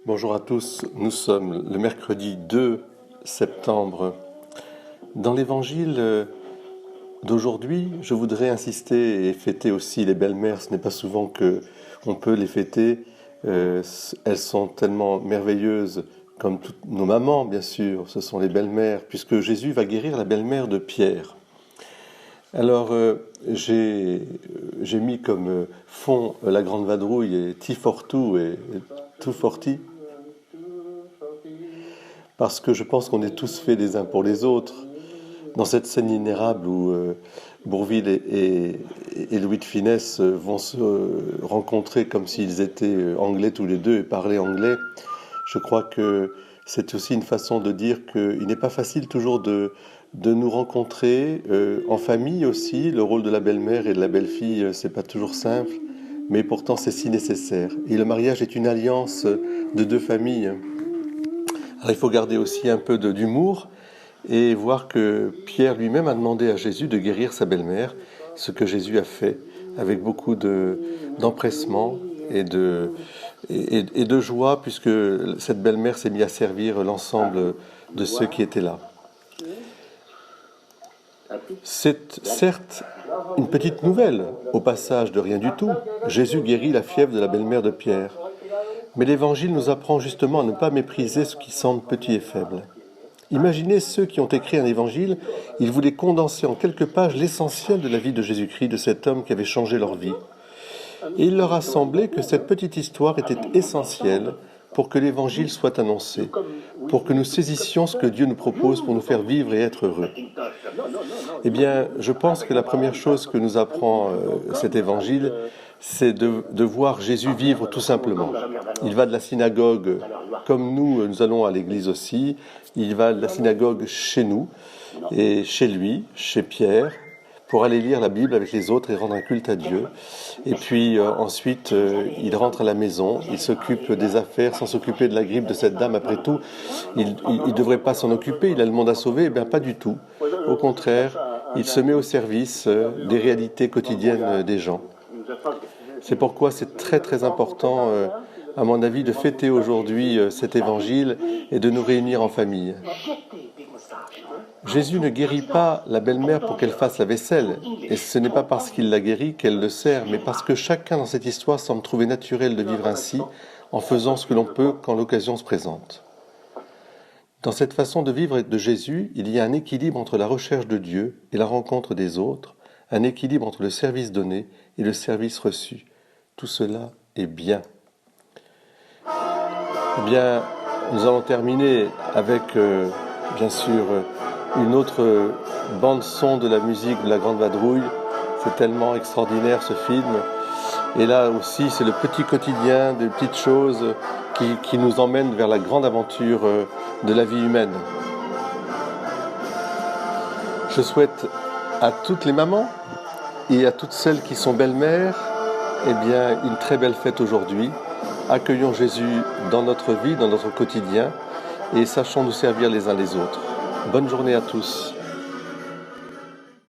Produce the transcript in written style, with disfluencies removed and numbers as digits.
Bonjour à tous, nous sommes le mercredi 2 septembre. Dans l'évangile d'aujourd'hui, je voudrais insister et fêter aussi les belles-mères. Ce n'est pas souvent qu'on peut les fêter. Elles sont tellement merveilleuses, comme toutes nos mamans, bien sûr. Ce sont les belles-mères, puisque Jésus va guérir la belle-mère de Pierre. Alors, j'ai mis comme fond la grande vadrouille et Ti fortu et tout forti, parce que je pense qu'on est tous faits les uns pour les autres. Dans cette scène inérable où Bourvil et Louis de Funès vont se rencontrer comme s'ils étaient anglais tous les deux et parler anglais, je crois que c'est aussi une façon de dire qu'il n'est pas facile toujours de nous rencontrer en famille aussi. Le rôle de la belle-mère et de la belle-fille, c'est pas toujours simple, mais pourtant c'est si nécessaire. Et le mariage est une alliance de deux familles. Alors il faut garder aussi un peu d'humour et voir que Pierre lui-même a demandé à Jésus de guérir sa belle-mère, ce que Jésus a fait avec beaucoup d'empressement et de joie, puisque cette belle-mère s'est mise à servir l'ensemble de ceux qui étaient là. C'est certes une petite nouvelle, au passage de rien du tout. Jésus guérit la fièvre de la belle-mère de Pierre. Mais l'Évangile nous apprend justement à ne pas mépriser ce qui semble petit et faible. Imaginez ceux qui ont écrit un évangile, ils voulaient condenser en quelques pages l'essentiel de la vie de Jésus-Christ, de cet homme qui avait changé leur vie. Et il leur a semblé que cette petite histoire était essentielle pour que l'évangile soit annoncé, pour que nous saisissions ce que Dieu nous propose pour nous faire vivre et être heureux. Eh bien, je pense que la première chose que nous apprend cet évangile, c'est de voir Jésus vivre tout simplement. Il va de la synagogue, comme nous allons à l'église aussi, il va de la synagogue chez nous, et chez lui, chez Pierre, pour aller lire la Bible avec les autres et rendre un culte à Dieu. Et puis ensuite, il rentre à la maison, il s'occupe des affaires sans s'occuper de la grippe de cette dame. Après tout, il ne devrait pas s'en occuper, il a le monde à sauver. Eh bien, pas du tout. Au contraire, il se met au service des réalités quotidiennes des gens. C'est pourquoi c'est très très important, à mon avis, de fêter aujourd'hui cet évangile et de nous réunir en famille. Jésus ne guérit pas la belle-mère pour qu'elle fasse la vaisselle, et ce n'est pas parce qu'il la guérit qu'elle le sert, mais parce que chacun dans cette histoire semble trouver naturel de vivre ainsi, en faisant ce que l'on peut quand l'occasion se présente. Dans cette façon de vivre de Jésus, il y a un équilibre entre la recherche de Dieu et la rencontre des autres, un équilibre entre le service donné et le service reçu. Tout cela est bien. Eh bien, nous allons terminer avec, bien sûr, une autre bande-son de la musique de la Grande Vadrouille. C'est tellement extraordinaire ce film. Et là aussi, c'est le petit quotidien, des petites choses qui nous emmènent vers la grande aventure de la vie humaine. Je souhaite à toutes les mamans et à toutes celles qui sont belles-mères, eh bien, une très belle fête aujourd'hui. Accueillons Jésus dans notre vie, dans notre quotidien, et sachons nous servir les uns les autres. Bonne journée à tous.